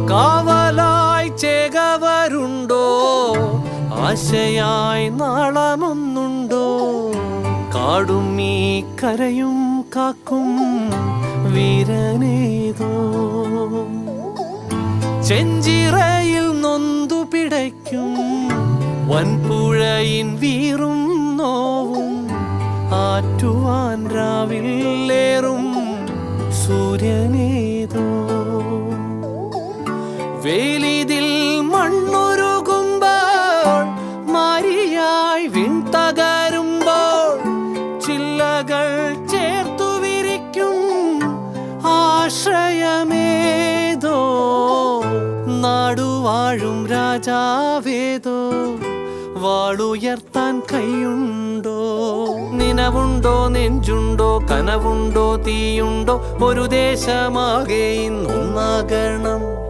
കാവലായി ചേകവരുണ്ടോ, ആശയായി നാളമൊന്നുണ്ടോ? കാടും ഈ കരയും കാക്കും വീരനേതോ. ചെഞ്ചിറയിൽ നൊന്തു പിടയ്ക്കും വൻപുഴയിൻ വീറും നോവും, ആറ്റുവാൻ രാവിലേറും സൂര്യനേതോ. വേലിതിൽ മണ്ണുരുകുമ്പോൾ, മാരിയായി വിൺതകരുമ്പോൾ, ചില്ലകൾ ചേർത്തു വിരിക്കും ആശ്രയമേതോ. നാടുവാഴും രാജാവേതോ, വാളുയർത്താൻ കൈയുണ്ടോ? നിനവുണ്ടോ, നെഞ്ചുണ്ടോ, കനവുണ്ടോ, തീയുണ്ടോ? ഒരു ദേശമാകെ ഇന്നൊന്നാകണം.